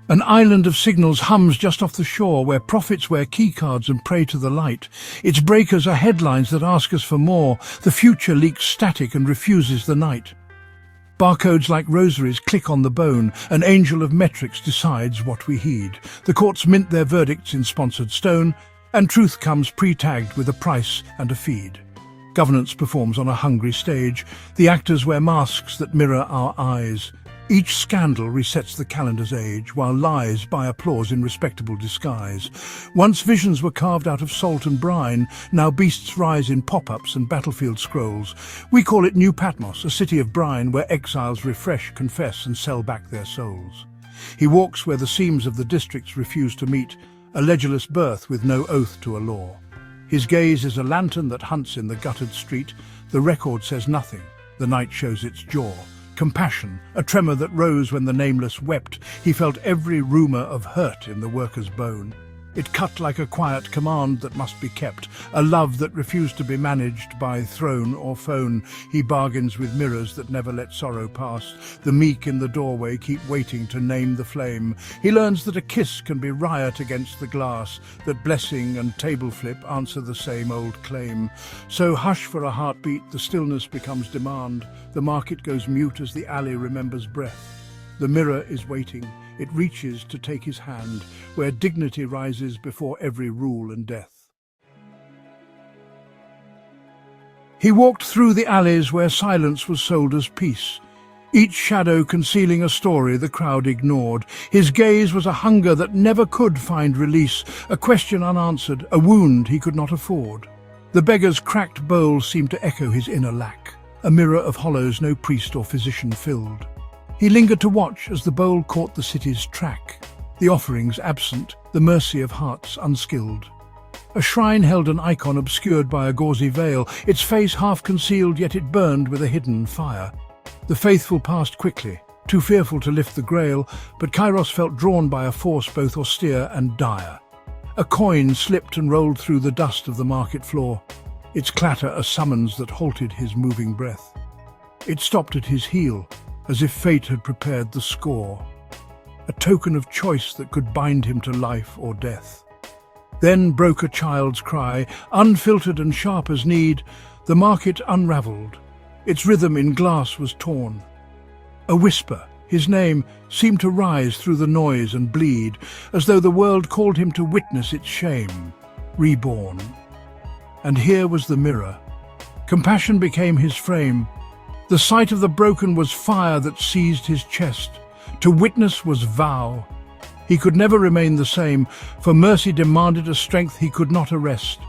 An island of signals hums just off the shore, where prophets wear keycards and pray to the light. Its breakers are headlines that ask us for more. The future leaks static and refuses the night. Barcodes like rosaries click on the bone. An angel of metrics decides what we heed. The courts mint their verdicts in sponsored stone, and truth comes pre-tagged with a price and a feed. Governance performs on a hungry stage. The actors wear masks that mirror our eyes. Each scandal resets the calendar's age, while lies buy applause in respectable disguise. Once visions were carved out of salt and brine, now beasts rise in pop-ups and battlefield scrolls. We call it New Patmos, a city of brine where exiles refresh, confess and sell back their souls. He walks where the seams of the districts refuse to meet, a ledgerless birth with no oath to a law. His gaze is a lantern that hunts in the guttered street. The record says nothing, the night shows its jaw. Compassion, a tremor that rose when the nameless wept. He felt every rumour of hurt in the worker's bone. It cut like a quiet command that must be kept, a love that refused to be managed by throne or phone. He bargains with mirrors that never let sorrow pass. The meek in the doorway keep waiting to name the flame. He learns that a kiss can be riot against the glass, that blessing and table flip answer the same old claim. So hush for a heartbeat, the stillness becomes demand. The market goes mute as the alley remembers breath. The mirror is waiting. It reaches to take his hand, where dignity rises before every rule and death. He walked through the alleys where silence was sold as peace, each shadow concealing a story the crowd ignored. His gaze was a hunger that never could find release, a question unanswered, a wound he could not afford. The beggar's cracked bowl seemed to echo his inner lack, a mirror of hollows no priest or physician filled. He lingered to watch as the bowl caught the city's track, the offerings absent, the mercy of hearts unskilled. A shrine held an icon obscured by a gauzy veil, its face half concealed, yet it burned with a hidden fire. The faithful passed quickly, too fearful to lift the grail, but Kairos felt drawn by a force both austere and dire. A coin slipped and rolled through the dust of the market floor, its clatter a summons that halted his moving breath. It stopped at his heel, as if fate had prepared the score, a token of choice that could bind him to life or death. Then broke a child's cry, unfiltered and sharp as need. The market unravelled, its rhythm in glass was torn. A whisper, his name, seemed to rise through the noise and bleed, as though the world called him to witness its shame, reborn. And here was the mirror. Compassion became his frame. The sight of the broken was fire that seized his chest. To witness was vow. He could never remain the same, for mercy demanded a strength he could not arrest.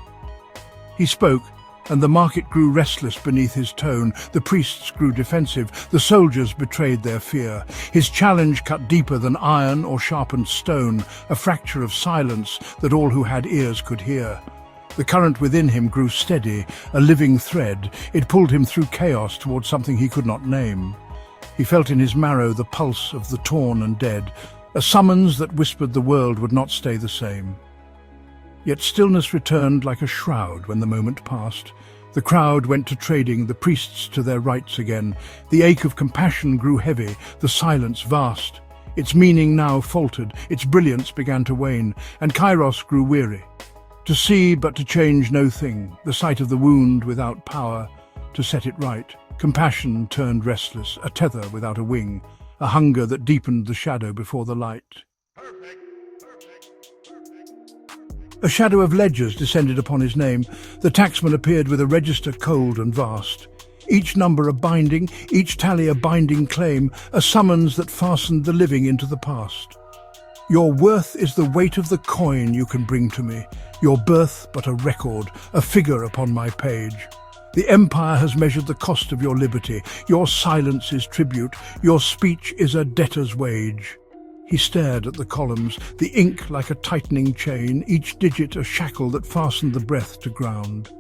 He spoke, and the market grew restless beneath his tone. The priests grew defensive, the soldiers betrayed their fear. His challenge cut deeper than iron or sharpened stone, a fracture of silence that all who had ears could hear. The current within him grew steady, a living thread. It pulled him through chaos towards something he could not name. He felt in his marrow the pulse of the torn and dead, a summons that whispered the world would not stay the same. Yet stillness returned like a shroud when the moment passed. The crowd went to trading, the priests to their rites again. The ache of compassion grew heavy, the silence vast. Its meaning now faltered, its brilliance began to wane, and Kairos grew weary. To see but to change no thing, the sight of the wound without power to set it right. Compassion turned restless, a tether without a wing, a hunger that deepened the shadow before the light. A shadow of ledgers descended upon his name. The taxman appeared with a register cold and vast. Each number a binding, each tally a binding claim, a summons that fastened the living into the past. Your worth is the weight of the coin you can bring to me, your birth but a record, a figure upon my page. The empire has measured the cost of your liberty, your silence is tribute, your speech is a debtor's wage. He stared at the columns, the ink like a tightening chain, each digit a shackle that fastened the breath to ground.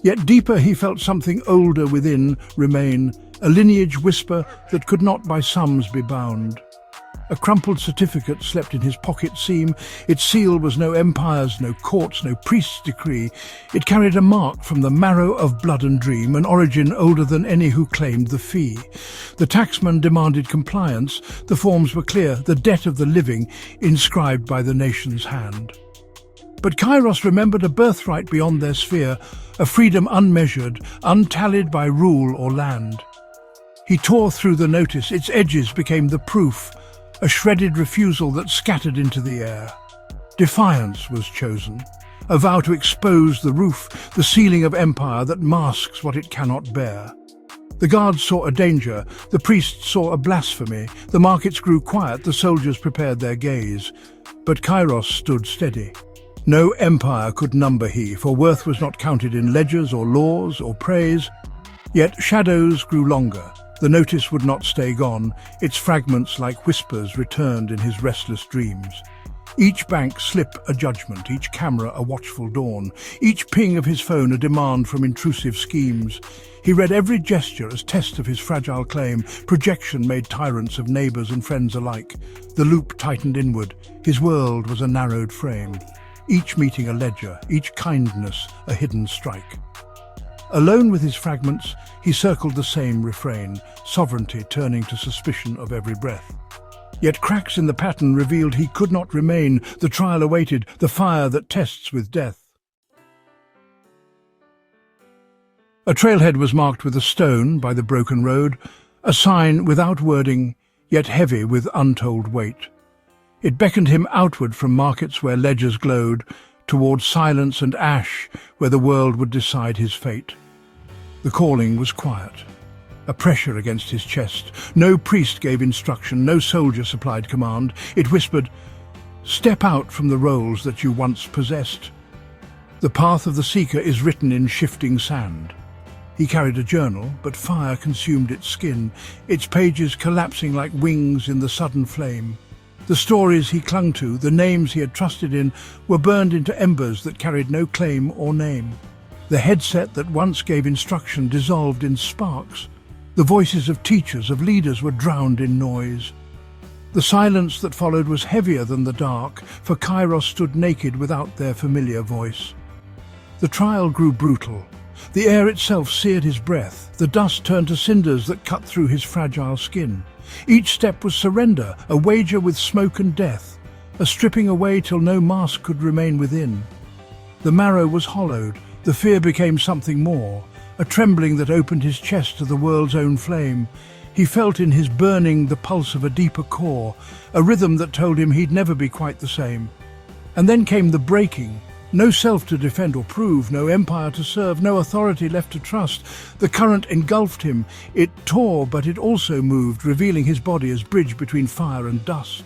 Yet deeper he felt something older within remain, a lineage whisper that could not by sums be bound. A crumpled certificate slept in his pocket seam. Its seal was no empire's, no court's, no priest's decree. It carried a mark from the marrow of blood and dream, an origin older than any who claimed the fee. The taxman demanded compliance. The forms were clear, the debt of the living, inscribed by the nation's hand. But Kairos remembered a birthright beyond their sphere, a freedom unmeasured, untallied by rule or land. He tore through the notice. Its edges became the proof, a shredded refusal that scattered into the air. Defiance was chosen, a vow to expose the roof, the ceiling of empire that masks what it cannot bear. The guards saw a danger, the priests saw a blasphemy, the markets grew quiet, the soldiers prepared their gaze. But Kairos stood steady. No empire could number he, for worth was not counted in ledgers or laws or praise. Yet shadows grew longer. The notice would not stay gone. Its fragments, like whispers, returned in his restless dreams. Each bank slip a judgment, each camera a watchful dawn, each ping of his phone a demand from intrusive schemes. He read every gesture as test of his fragile claim. Projection made tyrants of neighbours and friends alike. The loop tightened inward. His world was a narrowed frame. Each meeting a ledger, each kindness a hidden strike. Alone with his fragments, he circled the same refrain, sovereignty turning to suspicion of every breath. Yet cracks in the pattern revealed he could not remain. The trial awaited, the fire that tests with death. A trailhead was marked with a stone by the broken road, a sign without wording, yet heavy with untold weight. It beckoned him outward from markets where ledgers glowed, towards silence and ash where the world would decide his fate. The calling was quiet, a pressure against his chest. No priest gave instruction, no soldier supplied command. It whispered, "Step out from the roles that you once possessed. The path of the seeker is written in shifting sand." He carried a journal, but fire consumed its skin, its pages collapsing like wings in the sudden flame. The stories he clung to, the names he had trusted in, were burned into embers that carried no claim or name. The headset that once gave instruction dissolved in sparks. The voices of teachers, of leaders, were drowned in noise. The silence that followed was heavier than the dark, for Kairos stood naked without their familiar voice. The trial grew brutal. The air itself seared his breath. The dust turned to cinders that cut through his fragile skin. Each step was surrender, a wager with smoke and death, a stripping away till no mask could remain within. The marrow was hollowed, the fear became something more, a trembling that opened his chest to the world's own flame. He felt in his burning the pulse of a deeper core, a rhythm that told him he'd never be quite the same. And then came the breaking. No self to defend or prove, no empire to serve, no authority left to trust. The current engulfed him. It tore, but it also moved, revealing his body as bridge between fire and dust.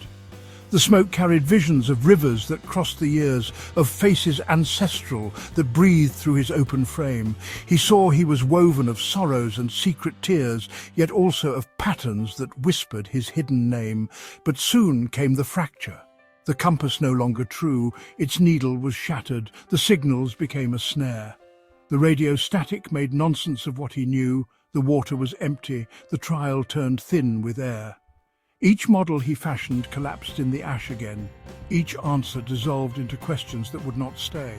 The smoke carried visions of rivers that crossed the years, of faces ancestral that breathed through his open frame. He saw he was woven of sorrows and secret tears, yet also of patterns that whispered his hidden name. But soon came the fracture. The compass no longer true, its needle was shattered, the signals became a snare. The radio static made nonsense of what he knew, the water was empty, the trial turned thin with air. Each model he fashioned collapsed in the ash again, each answer dissolved into questions that would not stay.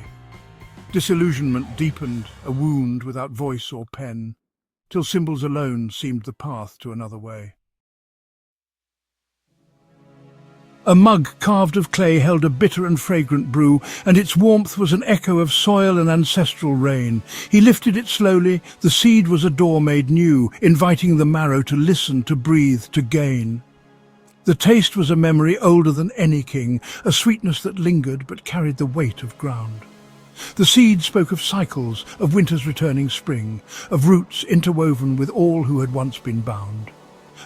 Disillusionment deepened, a wound without voice or pen, till symbols alone seemed the path to another way. A mug carved of clay held a bitter and fragrant brew, and its warmth was an echo of soil and ancestral rain. He lifted it slowly. The seed was a door made new, inviting the marrow to listen, to breathe, to gain. The taste was a memory older than any king, a sweetness that lingered but carried the weight of ground. The seed spoke of cycles, of winter's returning spring, of roots interwoven with all who had once been bound.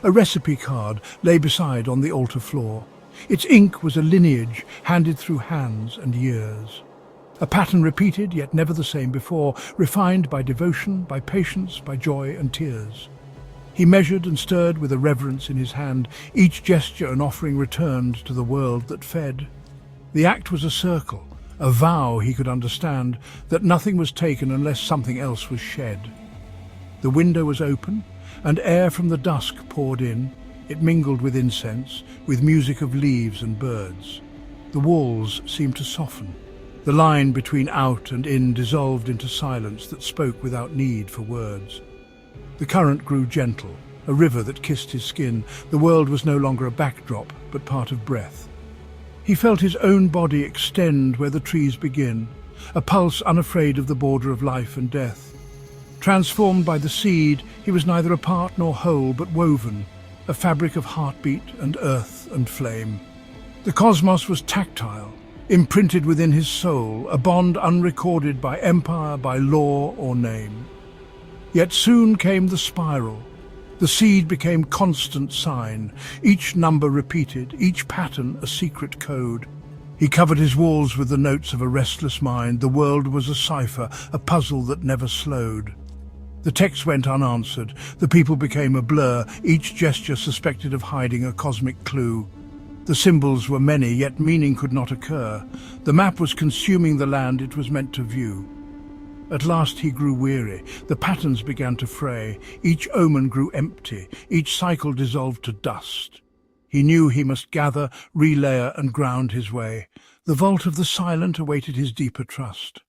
A recipe card lay beside on the altar floor. Its ink was a lineage handed through hands and years. A pattern repeated, yet never the same before, refined by devotion, by patience, by joy and tears. He measured and stirred with a reverence in his hand, each gesture an offering returned to the world that fed. The act was a circle, a vow he could understand, that nothing was taken unless something else was shed. The window was open, and air from the dusk poured in. It mingled with incense, with music of leaves and birds. The walls seemed to soften. The line between out and in dissolved into silence that spoke without need for words. The current grew gentle, a river that kissed his skin. The world was no longer a backdrop, but part of breath. He felt his own body extend where the trees begin, a pulse unafraid of the border of life and death. Transformed by the seed, he was neither apart nor whole, but woven, a fabric of heartbeat and earth and flame. The cosmos was tactile, imprinted within his soul, a bond unrecorded by empire, by law or name. Yet soon came the spiral. The seed became constant sign, each number repeated, each pattern a secret code. He covered his walls with the notes of a restless mind. The world was a cipher, a puzzle that never slowed. The text went unanswered, the people became a blur, each gesture suspected of hiding a cosmic clue. The symbols were many, yet meaning could not occur. The map was consuming the land it was meant to view. At last he grew weary. The patterns began to fray. Each omen grew empty. Each cycle dissolved to dust. He knew he must gather, relayer and ground his way. The vault of the silent awaited his deeper trust.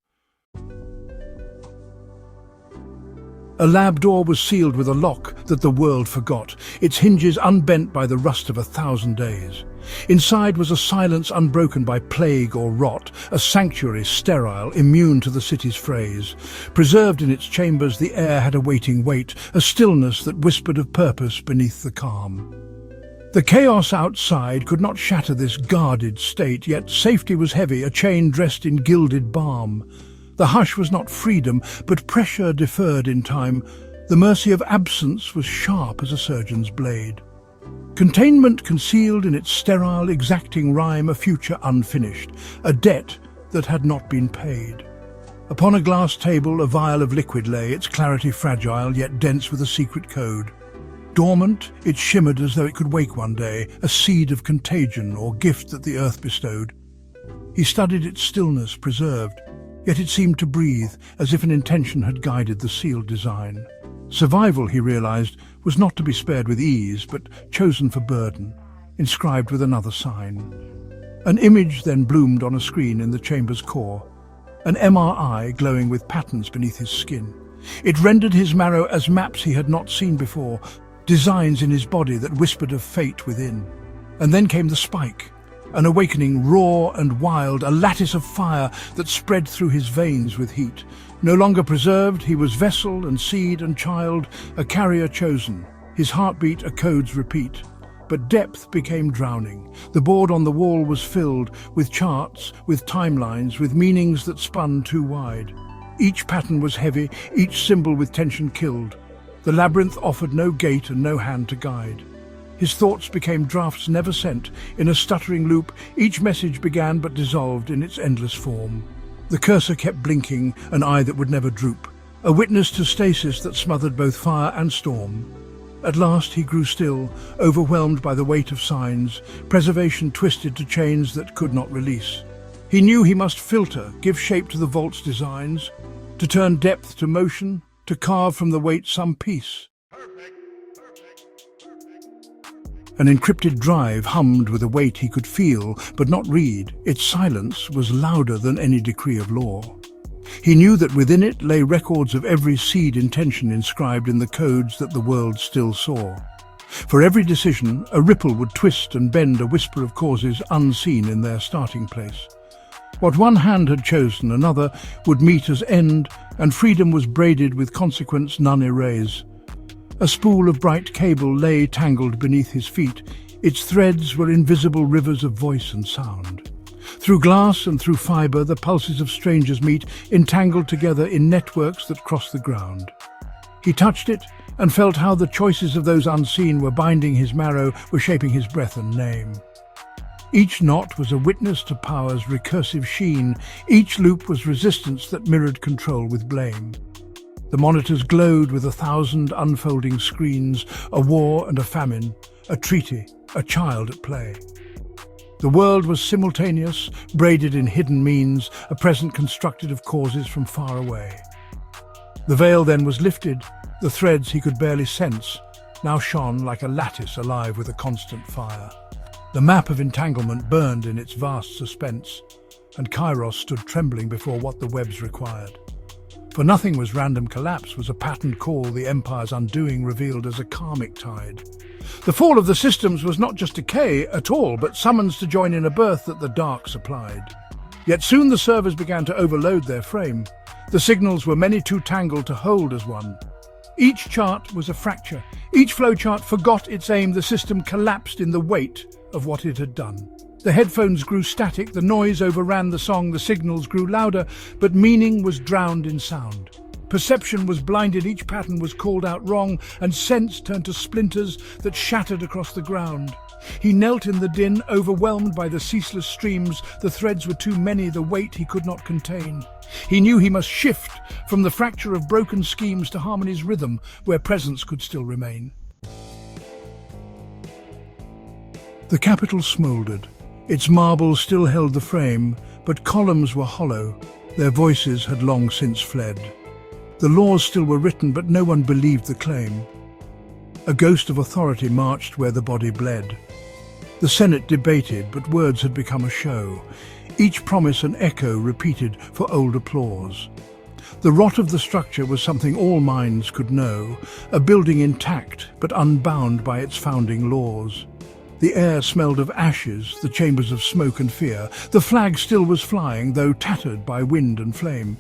A lab door was sealed with a lock that the world forgot, its hinges unbent by the rust of 1,000 days. Inside was a silence unbroken by plague or rot, a sanctuary sterile, immune to the city's frays. Preserved in its chambers, the air had a waiting weight, a stillness that whispered of purpose beneath the calm. The chaos outside could not shatter this guarded state, yet safety was heavy, a chain dressed in gilded balm. The hush was not freedom, but pressure deferred in time. The mercy of absence was sharp as a surgeon's blade. Containment concealed in its sterile, exacting rhyme a future unfinished, a debt that had not been paid. Upon a glass table, a vial of liquid lay, its clarity fragile, yet dense with a secret code. Dormant, it shimmered as though it could wake one day, a seed of contagion or gift that the earth bestowed. He studied its stillness, preserved, yet it seemed to breathe, as if an intention had guided the sealed design. Survival, he realized, was not to be spared with ease, but chosen for burden, inscribed with another sign. An image then bloomed on a screen in the chamber's core, an MRI glowing with patterns beneath his skin. It rendered his marrow as maps he had not seen before, designs in his body that whispered of fate within. And then came the spike, an awakening raw and wild, a lattice of fire that spread through his veins with heat. No longer preserved, he was vessel and seed and child, a carrier chosen, his heartbeat a code's repeat. But depth became drowning. The board on the wall was filled with charts, with timelines, with meanings that spun too wide. Each pattern was heavy, each symbol with tension killed. The labyrinth offered no gate and no hand to guide. His thoughts became drafts never sent. In a stuttering loop, each message began but dissolved in its endless form. The cursor kept blinking, an eye that would never droop, a witness to stasis that smothered both fire and storm. At last he grew still, overwhelmed by the weight of signs, preservation twisted to chains that could not release. He knew he must filter, give shape to the vault's designs, to turn depth to motion, to carve from the weight some peace. An encrypted drive hummed with a weight he could feel, but not read. Its silence was louder than any decree of law. He knew that within it lay records of every seed intention inscribed in the codes that the world still saw. For every decision, a ripple would twist and bend a whisper of causes unseen in their starting place. What one hand had chosen, another would meet as end, and freedom was braided with consequence none erase. A spool of bright cable lay tangled beneath his feet. Its threads were invisible rivers of voice and sound. Through glass and through fibre, the pulses of strangers meet, entangled together in networks that cross the ground. He touched it and felt how the choices of those unseen were binding his marrow, were shaping his breath and name. Each knot was a witness to power's recursive sheen. Each loop was resistance that mirrored control with blame. The monitors glowed with 1,000 unfolding screens, a war and a famine, a treaty, a child at play. The world was simultaneous, braided in hidden means, a present constructed of causes from far away. The veil then was lifted, the threads he could barely sense, now shone like a lattice alive with a constant fire. The map of entanglement burned in its vast suspense, and Kairos stood trembling before what the webs required. For nothing was random collapse, was a patterned call the Empire's undoing revealed as a karmic tide. The fall of the systems was not just decay at all, but summons to join in a birth that the dark supplied. Yet soon the servers began to overload their frame. The signals were many too tangled to hold as one. Each chart was a fracture. Each flowchart forgot its aim. The system collapsed in the weight of what it had done. The headphones grew static, the noise overran the song, the signals grew louder, but meaning was drowned in sound. Perception was blinded, each pattern was called out wrong, and sense turned to splinters that shattered across the ground. He knelt in the din, overwhelmed by the ceaseless streams. The threads were too many, the weight he could not contain. He knew he must shift from the fracture of broken schemes to harmony's rhythm, where presence could still remain. The capital smouldered. Its marble still held the frame, but columns were hollow. Their voices had long since fled. The laws still were written, but no one believed the claim. A ghost of authority marched where the body bled. The Senate debated, but words had become a show. Each promise an echo repeated for old applause. The rot of the structure was something all minds could know, a building intact but unbound by its founding laws. The air smelled of ashes, the chambers of smoke and fear. The flag still was flying, though tattered by wind and flame.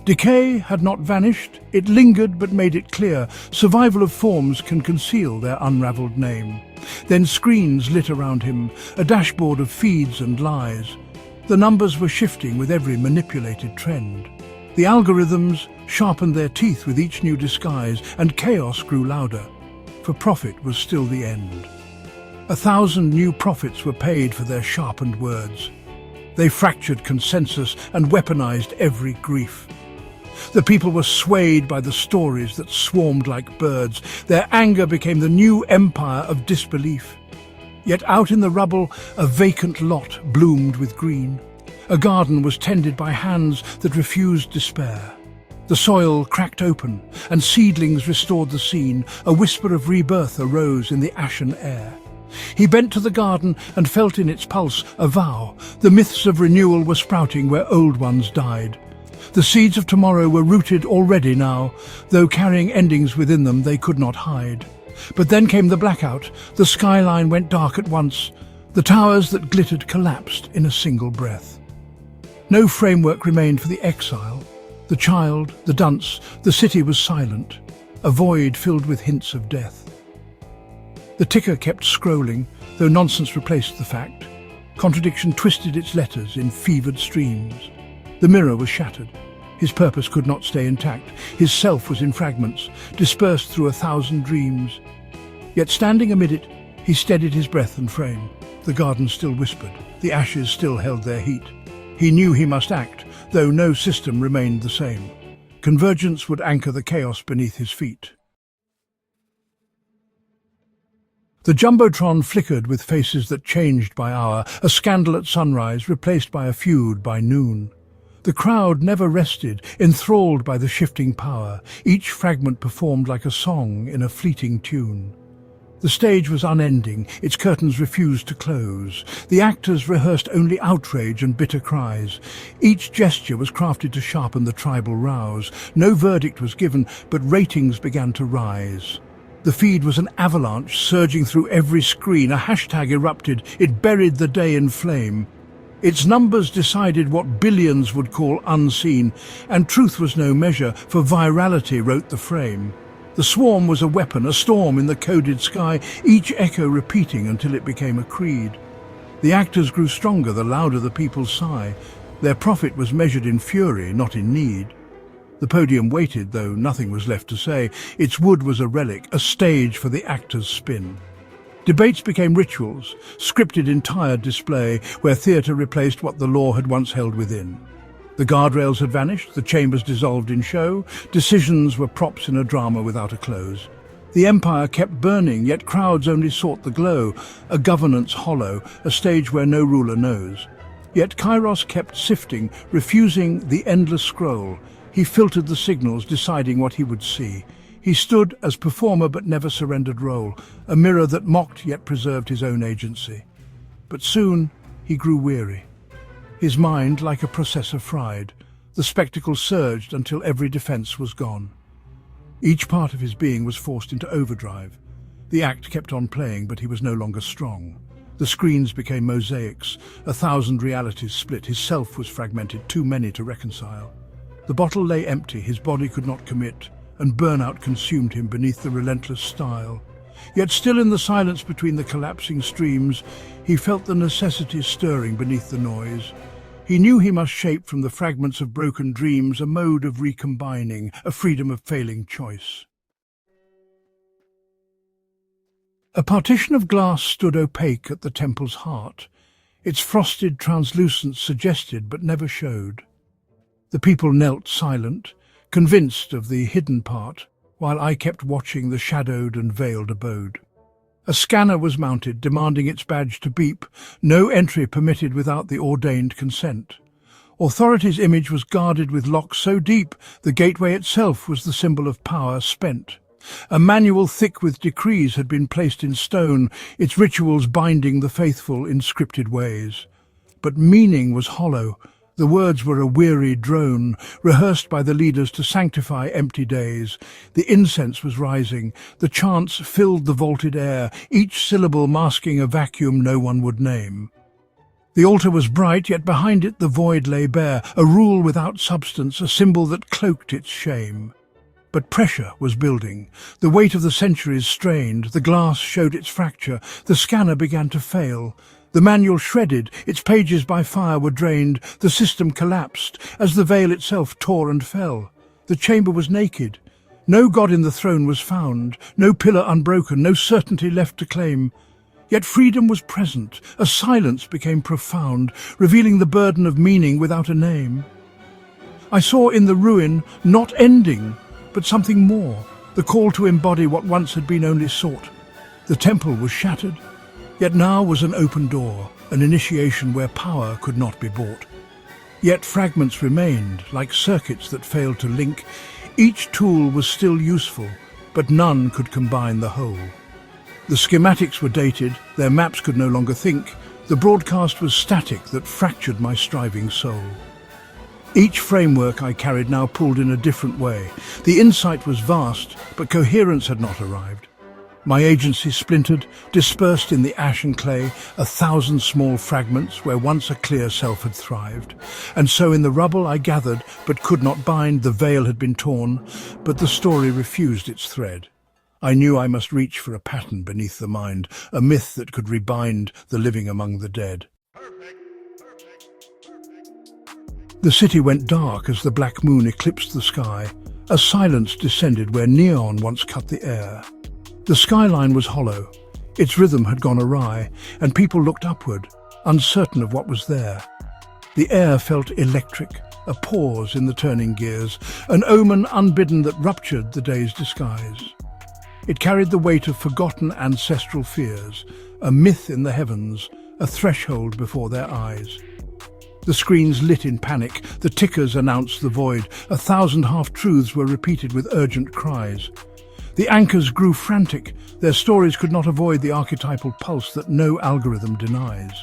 Decay had not vanished, it lingered but made it clear. Survival of forms can conceal their unravelled name. Then screens lit around him, a dashboard of feeds and lies. The numbers were shifting with every manipulated trend. The algorithms sharpened their teeth with each new disguise, and chaos grew louder, for profit was still the end. 1,000 new prophets were paid for their sharpened words. They fractured consensus and weaponized every grief. The people were swayed by the stories that swarmed like birds. Their anger became the new empire of disbelief. Yet out in the rubble, a vacant lot bloomed with green. A garden was tended by hands that refused despair. The soil cracked open, and seedlings restored the scene. A whisper of rebirth arose in the ashen air. He bent to the garden and felt in its pulse a vow. The myths of renewal were sprouting where old ones died. The seeds of tomorrow were rooted already now, though carrying endings within them they could not hide. But then came the blackout. The skyline went dark at once. The towers that glittered collapsed in a single breath. No framework remained for the exile. The child, the dunce, the city was silent, a void filled with hints of death. The ticker kept scrolling, though nonsense replaced the fact. Contradiction twisted its letters in fevered streams. The mirror was shattered. His purpose could not stay intact. His self was in fragments, dispersed through 1,000 dreams. Yet standing amid it, he steadied his breath and frame. The garden still whispered. The ashes still held their heat. He knew he must act, though no system remained the same. Convergence would anchor the chaos beneath his feet. The Jumbotron flickered with faces that changed by hour, a scandal at sunrise replaced by a feud by noon. The crowd never rested, enthralled by the shifting power. Each fragment performed like a song in a fleeting tune. The stage was unending, its curtains refused to close. The actors rehearsed only outrage and bitter cries. Each gesture was crafted to sharpen the tribal rouse. No verdict was given, but ratings began to rise. The feed was an avalanche surging through every screen. A hashtag erupted. It buried the day in flame. Its numbers decided what billions would call unseen, and truth was no measure, for virality wrote the frame. The swarm was a weapon, a storm in the coded sky, each echo repeating until it became a creed. The actors grew stronger the louder the people's sigh. Their profit was measured in fury, not in need. The podium waited, though nothing was left to say. Its wood was a relic, a stage for the actors' spin. Debates became rituals, scripted in tired display, where theatre replaced what the law had once held within. The guardrails had vanished, the chambers dissolved in show, decisions were props in a drama without a close. The empire kept burning, yet crowds only sought the glow, a governance hollow, a stage where no ruler knows. Yet Kairos kept sifting, refusing the endless scroll. He filtered the signals, deciding what he would see. He stood as performer but never surrendered role, a mirror that mocked yet preserved his own agency. But soon he grew weary. His mind, like a processor, fried. The spectacle surged until every defense was gone. Each part of his being was forced into overdrive. The act kept on playing, but he was no longer strong. The screens became mosaics, 1,000 realities split. His self was fragmented, too many to reconcile. The bottle lay empty, his body could not commit, and burnout consumed him beneath the relentless style. Yet still in the silence between the collapsing streams, he felt the necessity stirring beneath the noise. He knew he must shape from the fragments of broken dreams a mode of recombining, a freedom of failing choice. A partition of glass stood opaque at the temple's heart. Its frosted translucence suggested but never showed. The people knelt silent, convinced of the hidden part, while I kept watching the shadowed and veiled abode. A scanner was mounted, demanding its badge to beep, no entry permitted without the ordained consent. Authority's image was guarded with locks so deep the gateway itself was the symbol of power spent. A manual thick with decrees had been placed in stone, its rituals binding the faithful in scripted ways. But meaning was hollow. The words were a weary drone, rehearsed by the leaders to sanctify empty days. The incense was rising. The chants filled the vaulted air, each syllable masking a vacuum no one would name. The altar was bright, yet behind it the void lay bare, a rule without substance, a symbol that cloaked its shame. But pressure was building. The weight of the centuries strained, the glass showed its fracture, the scanner began to fail. The manual shredded, its pages by fire were drained, the system collapsed, as the veil itself tore and fell. The chamber was naked. No god in the throne was found, no pillar unbroken, no certainty left to claim. Yet freedom was present, a silence became profound, revealing the burden of meaning without a name. I saw in the ruin, not ending, but something more, the call to embody what once had been only sought. The temple was shattered, yet now was an open door, an initiation where power could not be bought. Yet fragments remained, like circuits that failed to link. Each tool was still useful, but none could combine the whole. The schematics were dated, their maps could no longer think. The broadcast was static that fractured my striving soul. Each framework I carried now pulled in a different way. The insight was vast, but coherence had not arrived. My agency splintered, dispersed in the ash and clay, 1,000 small fragments where once a clear self had thrived. And so in the rubble I gathered, but could not bind. The veil had been torn, but the story refused its thread. I knew I must reach for a pattern beneath the mind, a myth that could rebind the living among the dead. The city went dark as the black moon eclipsed the sky. A silence descended where neon once cut the air. The skyline was hollow. Its rhythm had gone awry, and people looked upward, uncertain of what was there. The air felt electric, a pause in the turning gears, an omen unbidden that ruptured the day's disguise. It carried the weight of forgotten ancestral fears, a myth in the heavens, a threshold before their eyes. The screens lit in panic, the tickers announced the void, 1,000 half-truths were repeated with urgent cries. The anchors grew frantic, their stories could not avoid the archetypal pulse that no algorithm denies.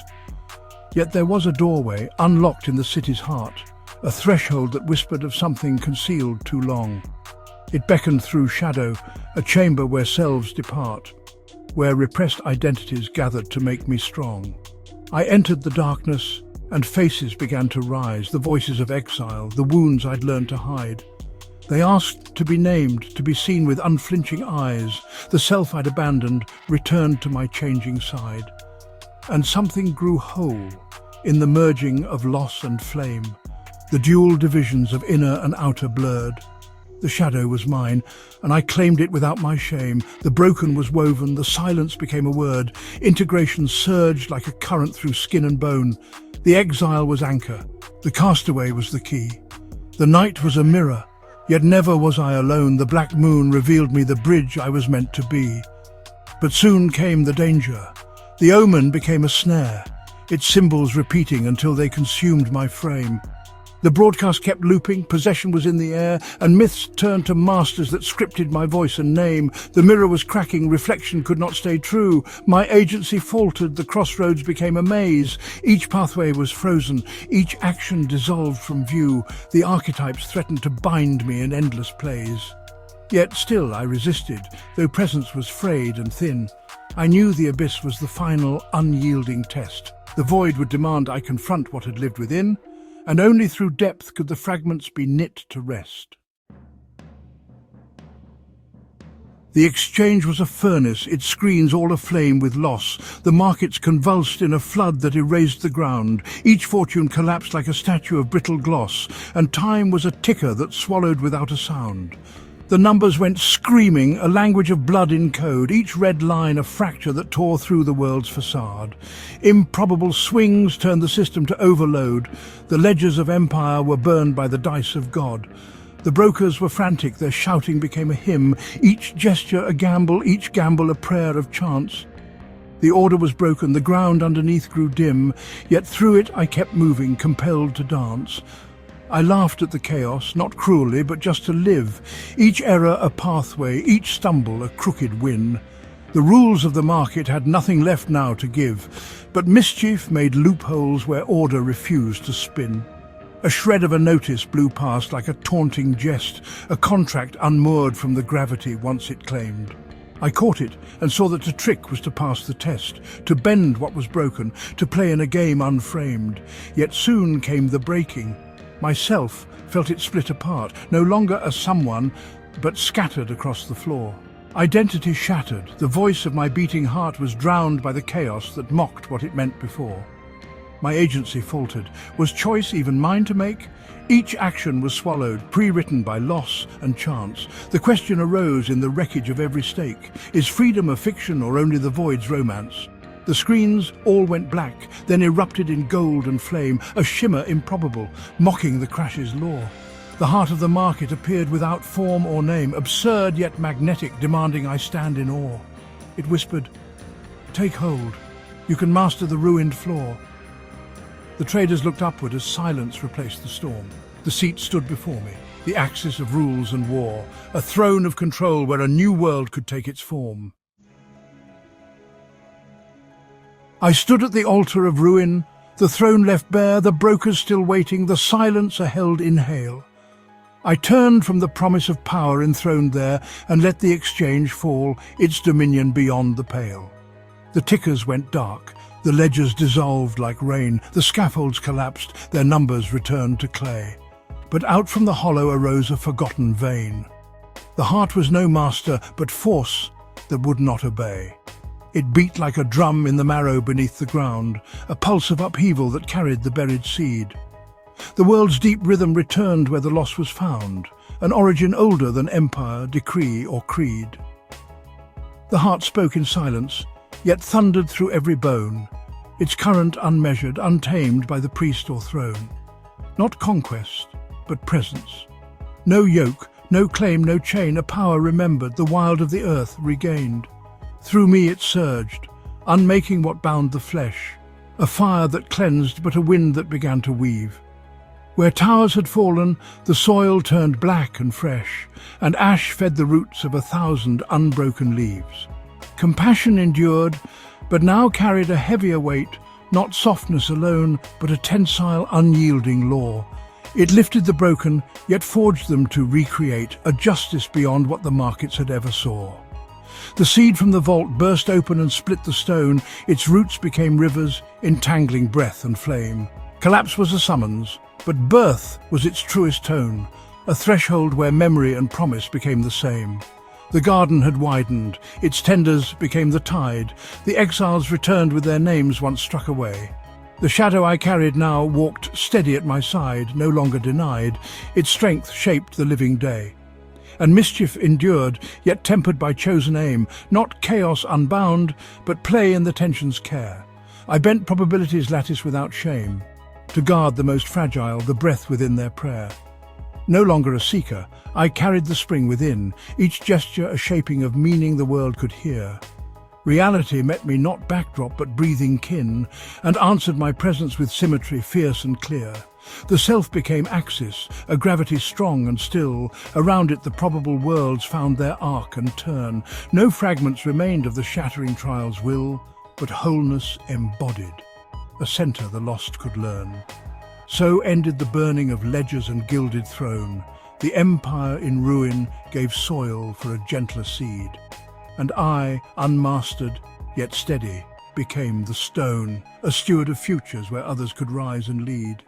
Yet there was a doorway, unlocked in the city's heart, a threshold that whispered of something concealed too long. It beckoned through shadow, a chamber where selves depart, where repressed identities gathered to make me strong. I entered the darkness, and faces began to rise, the voices of exile, the wounds I'd learned to hide. They asked to be named, to be seen with unflinching eyes. The self I'd abandoned returned to my changing side. And something grew whole in the merging of loss and flame, the dual divisions of inner and outer blurred. The shadow was mine, and I claimed it without my shame. The broken was woven, the silence became a word. Integration surged like a current through skin and bone. The exile was anchor, the castaway was the key. The night was a mirror, yet never was I alone. The black moon revealed me the bridge I was meant to be. But soon came the danger. The omen became a snare, its symbols repeating until they consumed my frame. The broadcast kept looping, possession was in the air, and myths turned to masters that scripted my voice and name. The mirror was cracking, reflection could not stay true. My agency faltered, the crossroads became a maze. Each pathway was frozen, each action dissolved from view. The archetypes threatened to bind me in endless plays. Yet still I resisted, though presence was frayed and thin. I knew the abyss was the final, unyielding test. The void would demand I confront what had lived within, and only through depth could the fragments be knit to rest. The exchange was a furnace, its screens all aflame with loss. The markets convulsed in a flood that erased the ground. Each fortune collapsed like a statue of brittle gloss, and time was a ticker that swallowed without a sound. The numbers went screaming, a language of blood in code, each red line a fracture that tore through the world's facade. Improbable swings turned the system to overload. The ledgers of empire were burned by the dice of God. The brokers were frantic, their shouting became a hymn, each gesture a gamble, each gamble a prayer of chance. The order was broken, the ground underneath grew dim, yet through it I kept moving, compelled to dance. I laughed at the chaos, not cruelly, but just to live. Each error a pathway, each stumble a crooked win. The rules of the market had nothing left now to give, but mischief made loopholes where order refused to spin. A shred of a notice blew past like a taunting jest, a contract unmoored from the gravity once it claimed. I caught it and saw that the trick was to pass the test, to bend what was broken, to play in a game unframed. Yet soon came the breaking. Myself felt it split apart, no longer as someone, but scattered across the floor. Identity shattered, the voice of my beating heart was drowned by the chaos that mocked what it meant before. My agency faltered. Was choice even mine to make? Each action was swallowed, pre-written by loss and chance. The question arose in the wreckage of every stake. Is freedom a fiction or only the void's romance? The screens all went black, then erupted in gold and flame, a shimmer improbable, mocking the crash's law. The heart of the market appeared without form or name, absurd yet magnetic, demanding I stand in awe. It whispered, "Take hold. You can master the ruined floor." The traders looked upward as silence replaced the storm. The seat stood before me, the axis of rules and war, a throne of control where a new world could take its form. I stood at the altar of ruin, the throne left bare, the brokers still waiting, the silence a held inhale. I turned from the promise of power enthroned there and let the exchange fall, its dominion beyond the pale. The tickers went dark, the ledgers dissolved like rain, the scaffolds collapsed, their numbers returned to clay. But out from the hollow arose a forgotten vein. The heart was no master, but force that would not obey. It beat like a drum in the marrow beneath the ground, a pulse of upheaval that carried the buried seed. The world's deep rhythm returned where the loss was found, an origin older than empire, decree, or creed. The heart spoke in silence, yet thundered through every bone, its current unmeasured, untamed by the priest or throne. Not conquest, but presence. No yoke, no claim, no chain, a power remembered, the wild of the earth regained. Through me it surged, unmaking what bound the flesh, a fire that cleansed but a wind that began to weave. Where towers had fallen, the soil turned black and fresh, and ash fed the roots of 1,000 unbroken leaves. Compassion endured, but now carried a heavier weight, not softness alone, but a tensile, unyielding law. It lifted the broken, yet forged them to recreate a justice beyond what the markets had ever saw. The seed from the vault burst open and split the stone, its roots became rivers, entangling breath and flame. Collapse was a summons, but birth was its truest tone, a threshold where memory and promise became the same. The garden had widened, its tenders became the tide, the exiles returned with their names once struck away. The shadow I carried now walked steady at my side, no longer denied, its strength shaped the living day. And mischief endured, yet tempered by chosen aim, not chaos unbound, but play in the tension's care. I bent probability's lattice without shame, to guard the most fragile, the breath within their prayer. No longer a seeker, I carried the spring within, each gesture a shaping of meaning the world could hear. Reality met me not backdrop but breathing kin, and answered my presence with symmetry fierce and clear. The self became axis, a gravity strong and still. Around it the probable worlds found their arc and turn. No fragments remained of the shattering trial's will, but wholeness embodied, a centre the lost could learn. So ended the burning of ledgers and gilded throne. The empire in ruin gave soil for a gentler seed. And I, unmastered, yet steady, became the stone, a steward of futures where others could rise and lead.